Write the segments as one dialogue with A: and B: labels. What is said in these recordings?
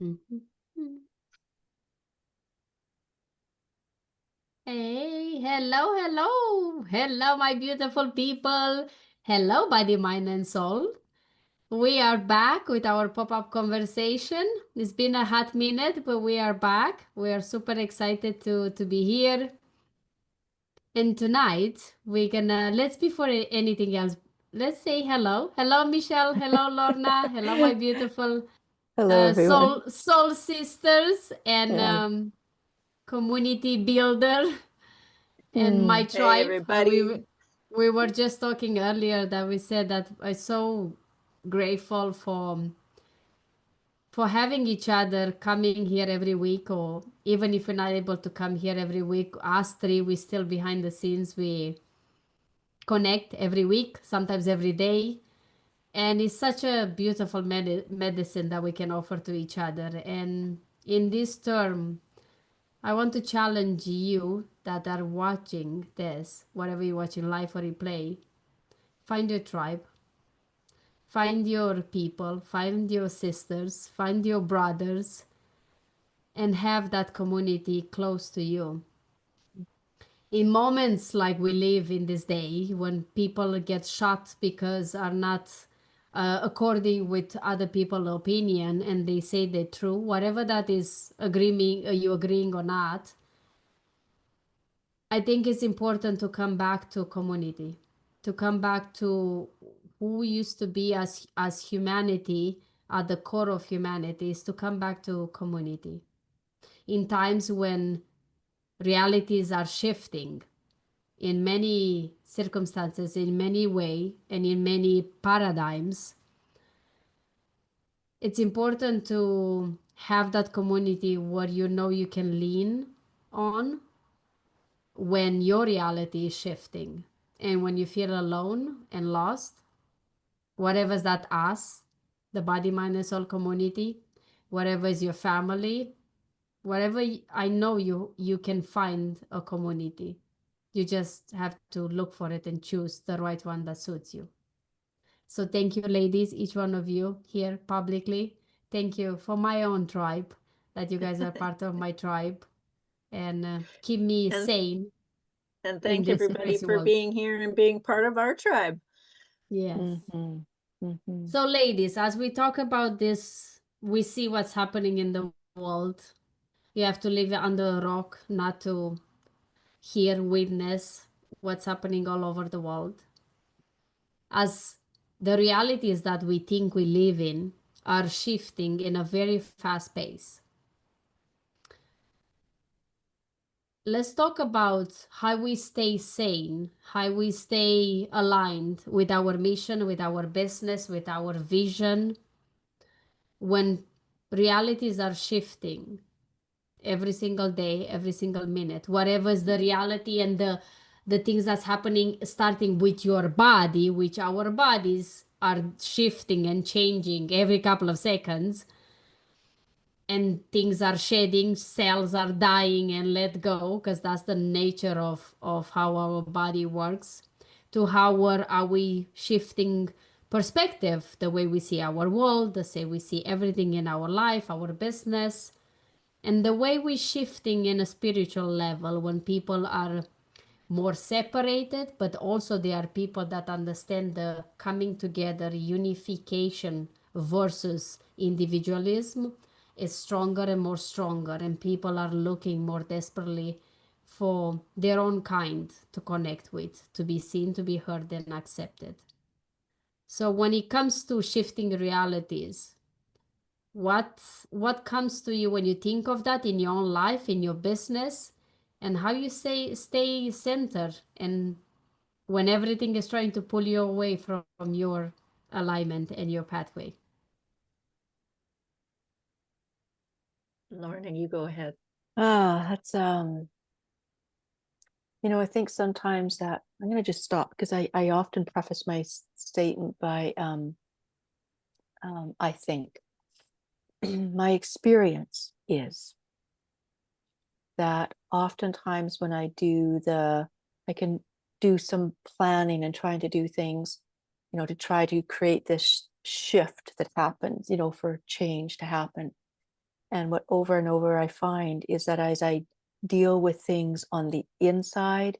A: Mhm. Hey, hello, hello, hello, my beautiful people. Hello, body, mind, and soul. We are back with our pop-up conversation. It's been a hot minute, but we are back. We are super excited to be here. And tonight, we're gonna, let's before anything else, let's say hello. Hello, Michelle. Hello, Lorna. Hello, my beautiful
B: Hello, everyone.
A: soul sisters and
B: Yeah.
A: community builder and my
B: Mm.
C: Hey,
A: tribe.
C: everybody.
A: We were just talking earlier that we said that I'm so grateful for having each other coming here every week, or even if we're not able to come here every week, us three, we still behind the scenes, we connect every week, sometimes every day. And it's such a beautiful medicine that we can offer to each other. And in this term, I want to challenge you that are watching this, whatever you're watching, live or replay. Find your tribe, find your people, find your sisters, find your brothers, and have that community close to you. In moments like we live in this day, when people get shot because are not according with other people's opinion and they say they're true, whatever that is, agreeing, you agreeing or not, I think it's important to come back to community, to come back to who we used to be as humanity, at the core of humanity, is to come back to community. In times when realities are shifting in many circumstances, in many way, and in many paradigms, it's important to have that community where you know you can lean on when your reality is shifting and when you feel alone and lost, whatever's that us, the body, mind, and soul community, whatever is your family, whatever I know you can find a community. You just have to look for it and choose the right one that suits you. So thank you, ladies, each one of you here publicly. Thank you for my own tribe, that you guys are part of my tribe and keep me
C: And
A: sane
C: and
A: in
C: thank
A: this
C: everybody
A: crazy
C: for
A: world.
C: being here and being part of our tribe.
A: Yes.
B: Mm-hmm. Mm-hmm.
A: So, ladies, as we talk about this, we see what's happening in the world. You have to live under a rock not to hear, witness what's happening all over the world. As the realities that we think we live in are shifting in a very fast pace. Let's talk about how we stay sane, how we stay aligned with our mission, with our business, with our vision when realities are shifting every single day, every single minute. Whatever is the reality and the things that's happening starting with your body, which our bodies are shifting and changing every couple of seconds, and things are shedding, cells are dying and let go, because that's the nature of how our body works, to how are we shifting perspective, the way we see our world, the way we see everything in our life, our business, and the way we shifting in a spiritual level when people are more separated, but also there are people that understand the coming together, unification versus individualism is stronger and more stronger, and people are looking more desperately for their own kind to connect with, to be seen, to be heard, and accepted. So when it comes to shifting realities, what comes to you when you think of that in your own life, in your business, and how you stay centered and when everything is trying to pull you away from your alignment and your pathway?
C: Lorna, you go ahead.
B: That's I think sometimes that I'm going to just stop because I often preface my statement by I think my experience is that oftentimes when I can do some planning and trying to do things, to try to create this shift that happens, for change to happen. And what over and over I find is that as I deal with things on the inside,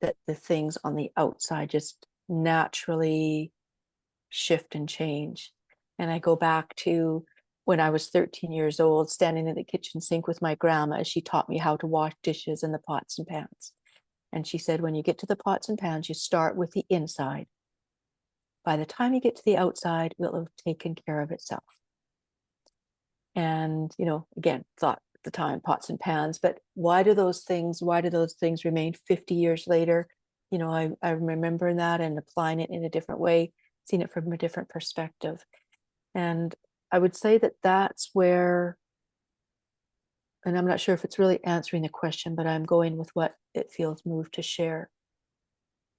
B: that the things on the outside just naturally shift and change. And I go back to when I was 13 years old, standing in the kitchen sink with my grandma as she taught me how to wash dishes in the pots and pans. And she said, when you get to the pots and pans, you start with the inside. By the time you get to the outside, it'll have taken care of itself. And, you know, again, thought at the time, pots and pans, but why do those things remain 50 years later? You know, I'm remembering that and applying it in a different way, seeing it from a different perspective. And I would say that that's where, and I'm not sure if it's really answering the question, but I'm going with what it feels moved to share.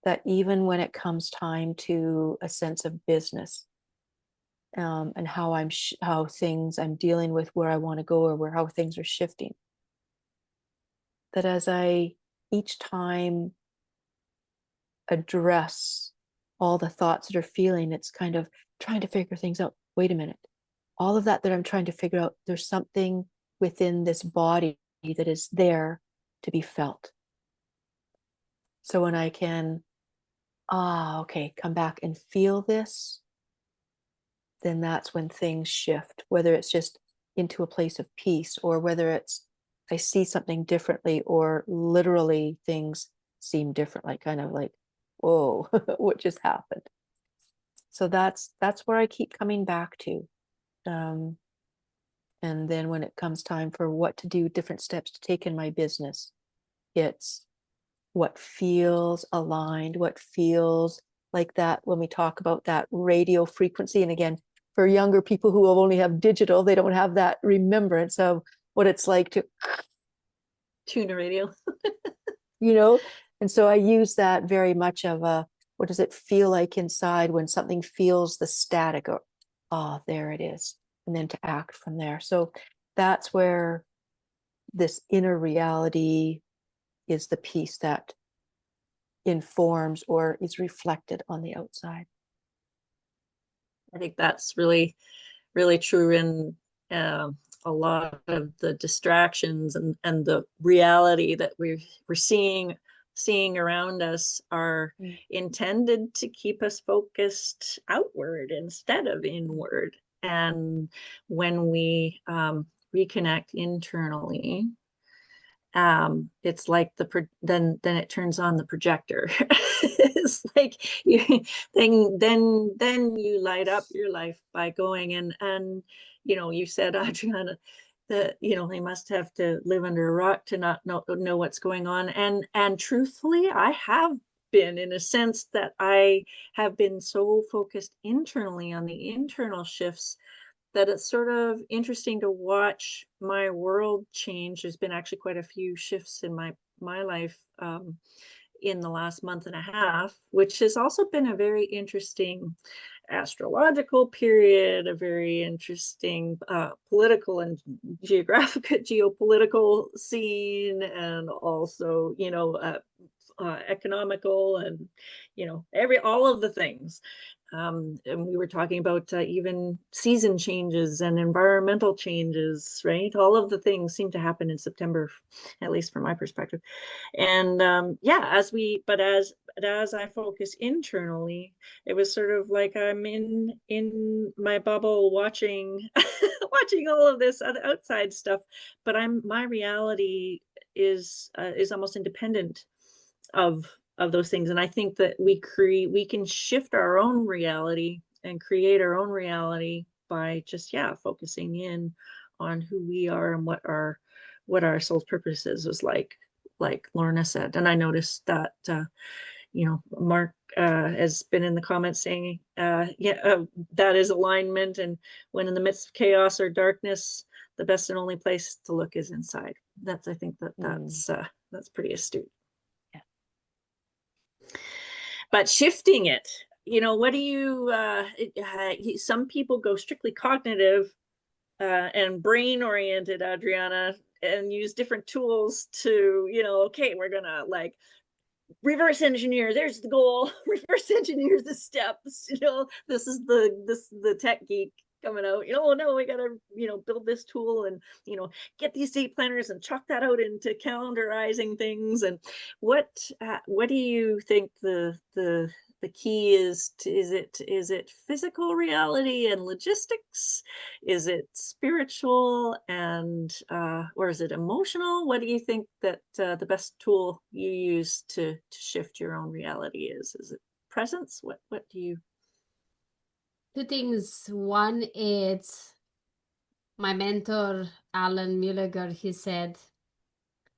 B: That even when it comes time to a sense of business, and how I'm dealing with where I want to go, or how things are shifting, that as I each time address all the thoughts that are feeling, it's kind of trying to figure things out. Wait a minute, all of that I'm trying to figure out, there's something within this body that is there to be felt. So when I can, okay, come back and feel this, then that's when things shift, whether it's just into a place of peace, or whether it's I see something differently, or literally things seem different, like kind of like, whoa, what just happened? So that's where I keep coming back to. And then when it comes time for what to do, different steps to take in my business, it's what feels aligned, what feels like that when we talk about that radio frequency. And again, for younger people who only have digital, they don't have that remembrance of what it's like to
C: Tune a radio.
B: you know. And so I use that very much of what does it feel like inside when something feels the static, or there it is, and then to act from there. So that's where this inner reality is the piece that informs or is reflected on the outside.
C: I think that's really, really true in a lot of the distractions and the reality that we're seeing around us are intended to keep us focused outward instead of inward. And when we reconnect internally, it's like then it turns on the projector. It's like then you light up your life by going and you know, you said, Adriana, that you know they must have to live under a rock to not know what's going on, and truthfully I have been, in a sense that I have been so focused internally on the internal shifts that it's sort of interesting to watch my world change. There's been actually quite a few shifts in my life in the last month and a half, which has also been a very interesting astrological period, a very interesting political and geopolitical scene, and also, you know, economical, and you know, all of the things. And we were talking about even season changes and environmental changes, right? All of the things seem to happen in September, at least from my perspective. And yeah, as I focus internally, it was sort of like I'm in my bubble watching watching all of this outside stuff, but my reality is almost independent of those things. And I think that we can shift our own reality and create our own reality by just focusing in on who we are and what our soul's purpose is, like Lorna said. And I noticed that you know, Mark has been in the comments saying that is alignment, and when in the midst of chaos or darkness, the best and only place to look is inside. I think that's pretty astute. But shifting it, you know, what do you some people go strictly cognitive and brain oriented, Adriana, and use different tools to, you know, okay, we're gonna like reverse engineer, there's the goal, reverse engineer the steps, you know, this is the tech geek coming out. Oh no, we gotta, build this tool and, get these date planners and chalk that out into calendarizing things. And what do you think the key is is it physical reality and logistics? Is it spiritual and or is it emotional? What do you think that the best tool you use to shift your own reality is? Is it presence? What do you?
A: Two things. One is my mentor, Alan Mulliger, he said,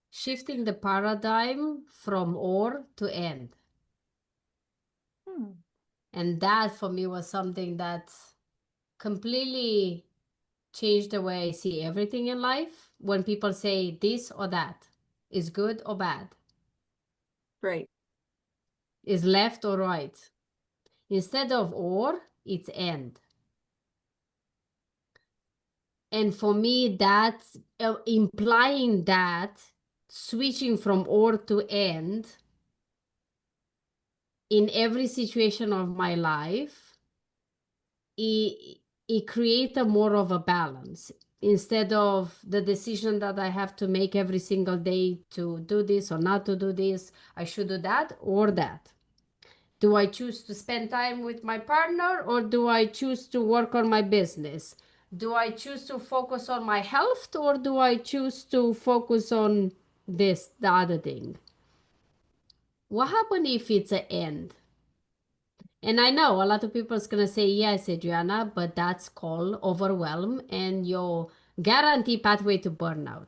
A: shifting the paradigm from or to end.
B: Hmm.
A: And that for me was something that completely changed the way I see everything in life. When people say this or that is good or bad,
C: Right.
A: is left or right. Instead of or, it's end. And for me, that's implying that switching from or to end in every situation of my life, it creates a more of a balance. Instead of the decision that I have to make every single day to do this or not to do this, I should do that or that. Do I choose to spend time with my partner or do I choose to work on my business? Do I choose to focus on my health or do I choose to focus on this, the other thing? What happens if it's an end? And I know a lot of people is going to say, yes, Adriana, but that's called overwhelm and your guarantee pathway to burnout.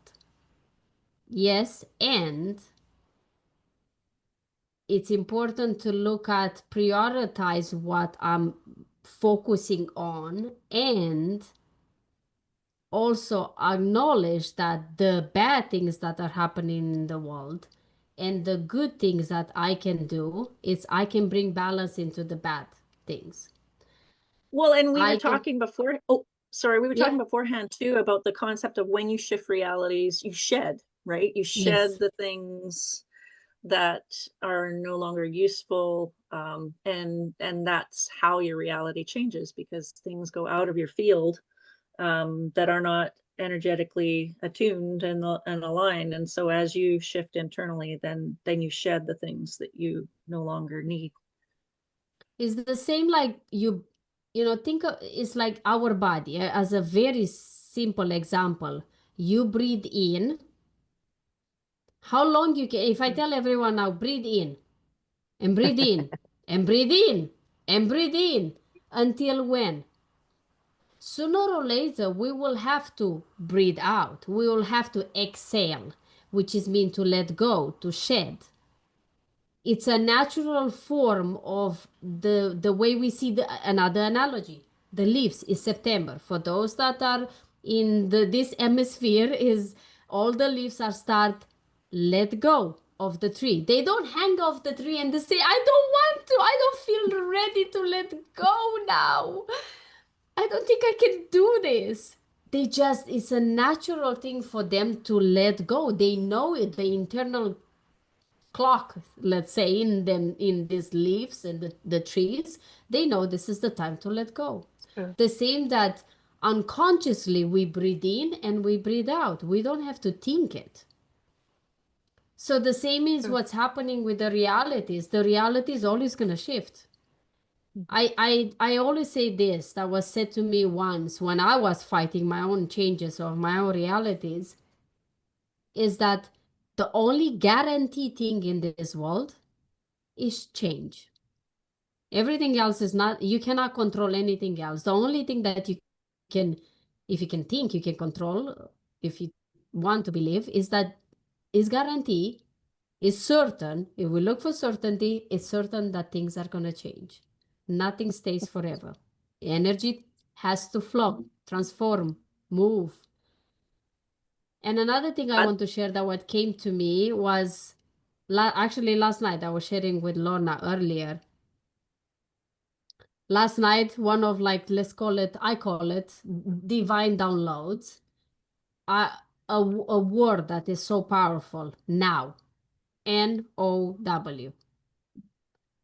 A: Yes, and it's important to look at, prioritize what I'm focusing on, and also acknowledge that the bad things that are happening in the world and the good things that I can do is I can bring balance into the bad things.
C: Well, and we were
A: I can,
C: talking before. Oh, sorry, we were
A: yeah,
C: talking beforehand too about the concept of when you shift realities, you shed, right? You shed
A: yes.
C: the things that are no longer useful, and that's how your reality changes because things go out of your field that are not energetically attuned and aligned. And so as you shift internally, then you shed the things that you no longer need.
A: It's the same like think of it's like our body as a very simple example. You breathe in. How long you can, if I tell everyone now, breathe in and breathe in and breathe in and breathe in until when? Sooner or later, we will have to breathe out. We will have to exhale, which is mean to let go, to shed. It's a natural form of the way we see another analogy. The leaves is September. For those that are in this hemisphere, is all the leaves are start let go of the tree. They don't hang off the tree and they say, I don't want to, I don't feel ready to let go now. I don't think I can do this. They just, it's a natural thing for them to let go. They know it, the internal clock, let's say, in them, in these leaves and the trees, they know this is the time to let go.
B: True.
A: The same that unconsciously we breathe in and we breathe out. We don't have to think it. So the same is
B: True.
A: what's happening with the realities. The reality is always going to shift. I always say this that was said to me once when I was fighting my own changes of my own realities is that the only guaranteed thing in this world is change. Everything else is not, you cannot control anything else. The only thing that you can, if you can think, you can control, if you want to believe, is that is guarantee, is certain. If we look for certainty, it's certain that things are going to change. Nothing stays forever. Energy has to flow, transform, move. And another thing I
C: Uh,
A: want to share that what came to me was actually last night I was sharing with Lorna earlier. Last night, one of like, let's call it, I call it divine downloads. A, a word that is so powerful, now. Now.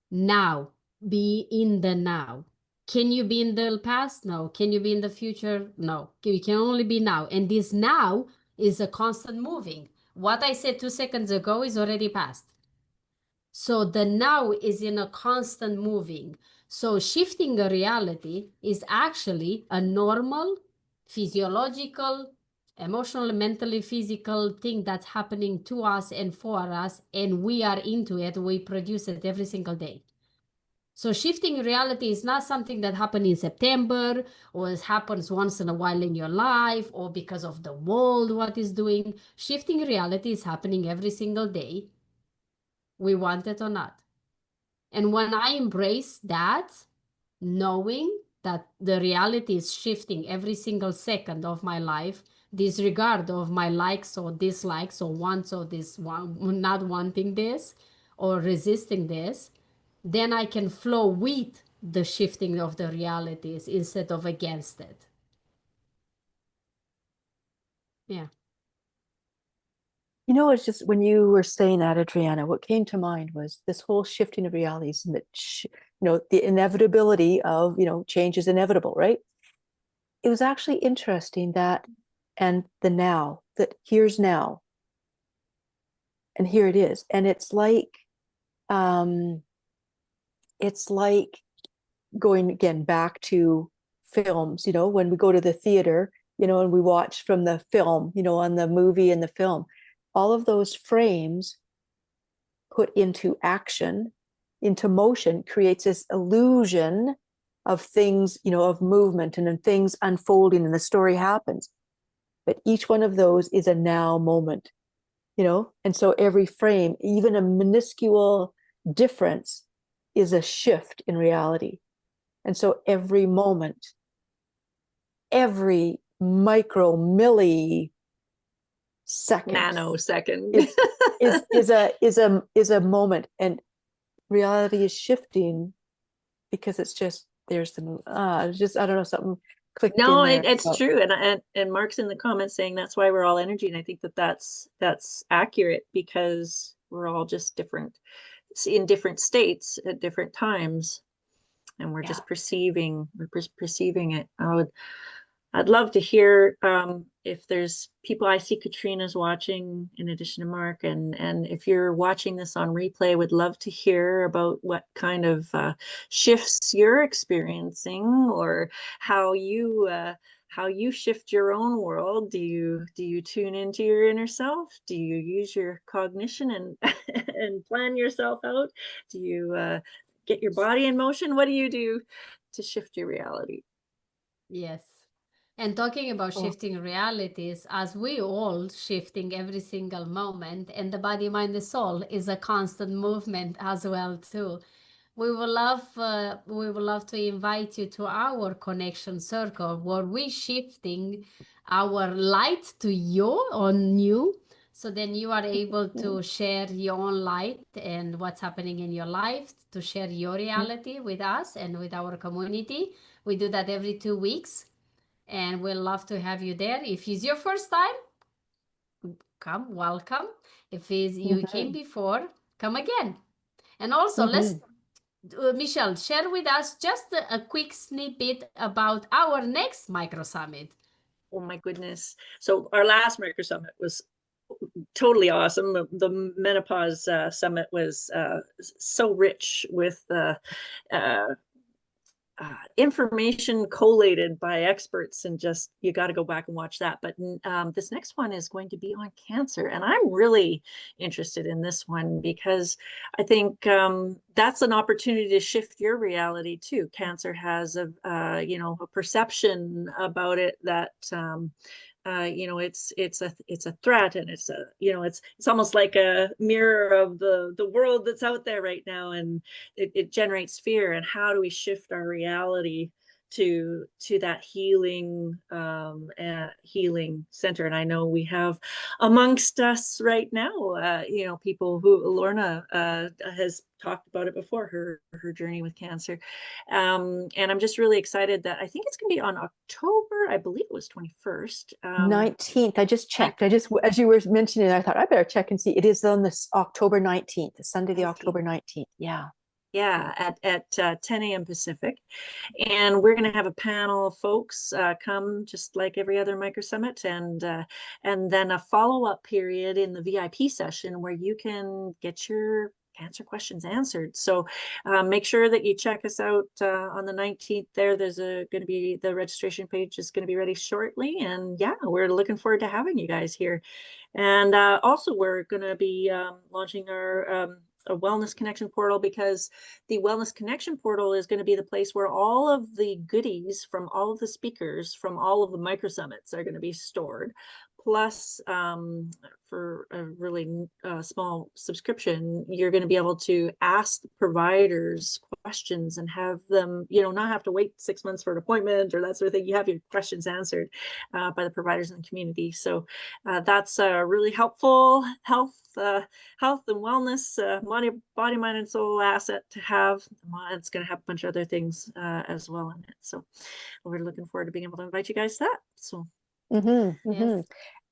A: Now. Be in the now. Can you be in the past? No. Can you be in the future? No. You can only be now. And this now is a constant moving. What I said 2 seconds ago is already past. So the now is in a constant moving. So shifting a reality is actually a normal, physiological, emotional, mentally, physical thing that's happening to us and for us, and we are into it. We produce it every single day. So shifting reality is not something that happened in September or it happens once in a while in your life or because of the world, what is doing. Shifting reality is happening every single day. We want it or not. And when I embrace that, knowing that the reality is shifting every single second of my life, disregard of my likes or dislikes or wants or this one, not wanting this or resisting this, then I can flow with the shifting of the realities instead of against it. Yeah.
B: You know, it's just when you were saying that, Adriana, what came to mind was this whole shifting of realities and that, the inevitability of, change is inevitable, right? It was actually interesting that, and the now, that here's now, and here it is. And it's like going again back to films, when we go to the theater, and we watch from the film, on the movie and the film, all of those frames put into action, into motion, creates this illusion of things, of movement and then things unfolding and the story happens. But each one of those is a now moment, and so every frame, even a minuscule difference, is a shift in reality. And so every moment, every micro milli second,
C: nanosecond
B: is a moment, and reality is shifting because it's just there's the move. Just I don't know, something clicked
C: No,
B: in there.
C: it's true, and Mark's in the comments saying that's why we're all energy, and I think that's accurate because we're all just different in different states at different times, and we're just perceiving it. I'd love to hear if there's people. I see Katrina's watching in addition to Mark, and if you're watching this on replay, would love to hear about what kind of shifts you're experiencing or how you shift your own world. Do you tune into your inner self? Do you use your cognition and and plan yourself out? Do you get your body in motion? What do you do to shift your reality?
A: Yes. And talking about
B: Oh.
A: shifting realities, as we all shifting every single moment, and the body, mind, the soul is a constant movement as well too. We would love to invite you to our connection circle where we shifting our light to you. So then you are able to share your own light and what's happening in your life, to share your reality with us and with our community. We do that every 2 weeks, and we'll love to have you there. If it's your first time, come, welcome. If you came before, come again. And also, let's Michelle, share with us just a quick snippet about our next micro summit.
C: Oh my goodness. So our last Micro Summit was totally awesome. The menopause summit was so rich with information collated by experts, and just you got to go back and watch that. But this next one is going to be on cancer, and I'm really interested in this one because I think that's an opportunity to shift your reality too. Cancer has a perception about it that it's a threat, and it's almost like a mirror of the world that's out there right now, and it generates fear. And how do we shift our reality to that healing center? And I know we have amongst us right now people who Lorna has talked about it before, her journey with cancer, and I'm just really excited that I think it's going to be on October, I believe it was 21st,
B: 19th. I just checked. As you were mentioning, I thought I better check and see. It is on this October 19th, Sunday, the October 19th. Yeah.
C: Yeah, at 10 a.m. Pacific. And we're going to have a panel of folks come just like every other Micro Summit, and then a follow-up period in the VIP session where you can get your cancer questions answered. So make sure that you check us out on the 19th there. There's going to be, the registration page is going to be ready shortly. And yeah, we're looking forward to having you guys here. And also we're going to be launching our a Wellness Connection portal, because the Wellness Connection portal is going to be the place where all of the goodies from all of the speakers from all of the Micro Summits are going to be stored. Plus, for a really small subscription, you're going to be able to ask the providers questions and have them, not have to wait 6 months for an appointment or that sort of thing. You have your questions answered by the providers in the community. So that's really helpful health and wellness, body, mind, and soul asset to have. It's going to have a bunch of other things as well in it. So we're looking forward to being able to invite you guys to that. So.
A: Yes.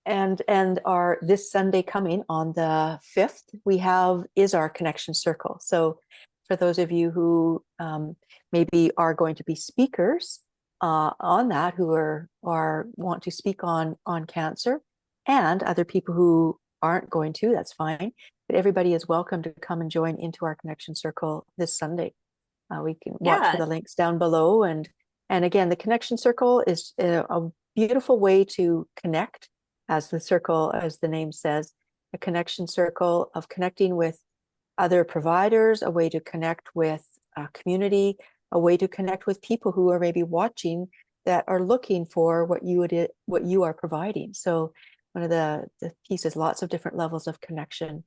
B: And our this Sunday coming on the 5th, is our connection circle. So for those of you who maybe are going to be speakers on that, who are want to speak on cancer, and other people who aren't going to, that's fine. But everybody is welcome to come and join into our connection circle this Sunday. We can watch for the links down below. And again, the connection circle is a beautiful way to connect, as the name says, a connection circle of connecting with other providers, a way to connect with a community, a way to connect with people who are maybe watching that are looking for what you are providing. So one of the pieces, lots of different levels of connection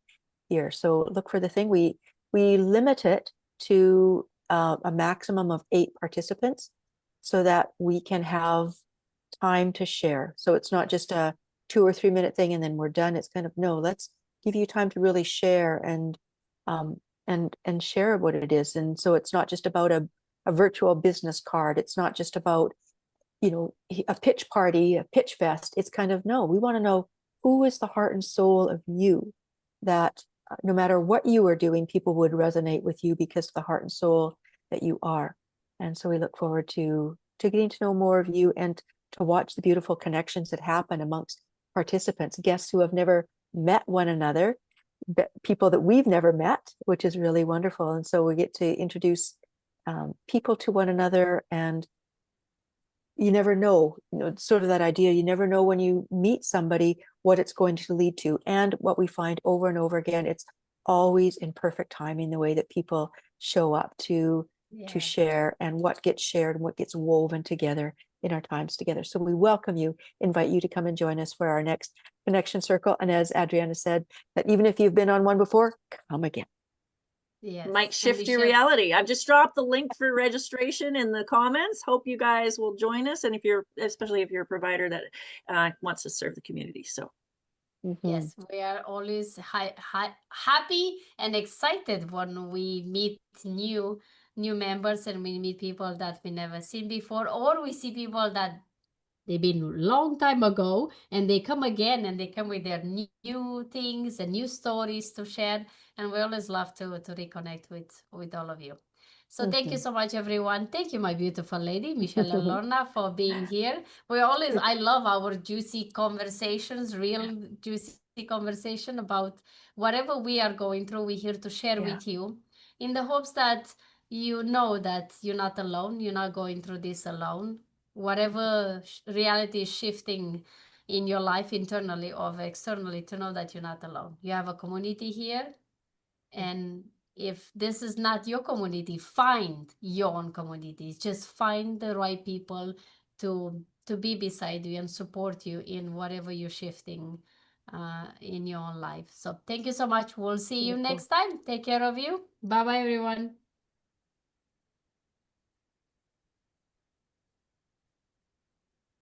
B: here. So look for the thing. We limit it to a maximum of 8 participants so that we can have time to share. So it's not just a 2 or 3 minute thing and then we're done. It's kind of, no, let's give you time to really share and share what it is. And so it's not just about a virtual business card. It's not just about, a pitch party, a pitch fest. It's kind of, no, we want to know who is the heart and soul of you, that no matter what you are doing, people would resonate with you because of the heart and soul that you are. And so we look forward to getting to know more of you and to watch the beautiful connections that happen amongst participants, guests who have never met one another, people that we've never met, which is really wonderful. And so we get to introduce people to one another, and you never know, sort of that idea, you never know when you meet somebody what it's going to lead to. And what we find over and over again, it's always in perfect timing, the way that people show up to share, and what gets shared and what gets woven together in our times together. So we welcome you, invite you to come and join us for our next connection circle. And as Adriana said, that even if you've been on one before, come again.
A: Yes.
C: Might shift your reality. I've just dropped the link for registration in the comments. Hope you guys will join us. And especially if you're a provider that wants to serve the community. So.
A: Yes, we are always happy and excited when we meet new members, and we meet people that we never seen before, or we see people that they've been a long time ago and they come again, and they come with their new things and new stories to share. And we always love to reconnect with all of you. So thank you so much, everyone. Thank you, my beautiful lady, Michelle and Lorna, for being here. I love our juicy conversations, real juicy conversation about whatever we are going through. We're here to share with you, in the hopes that you know that you're not alone. You're not going through this alone. Whatever reality is shifting in your life, internally or externally, to know that you're not alone. You have a community here. And if this is not your community, find your own community. Just find the right people to be beside you and support you in whatever you're shifting in your own life. So thank you so much. We'll see you next time. Take care of you. Bye bye, everyone.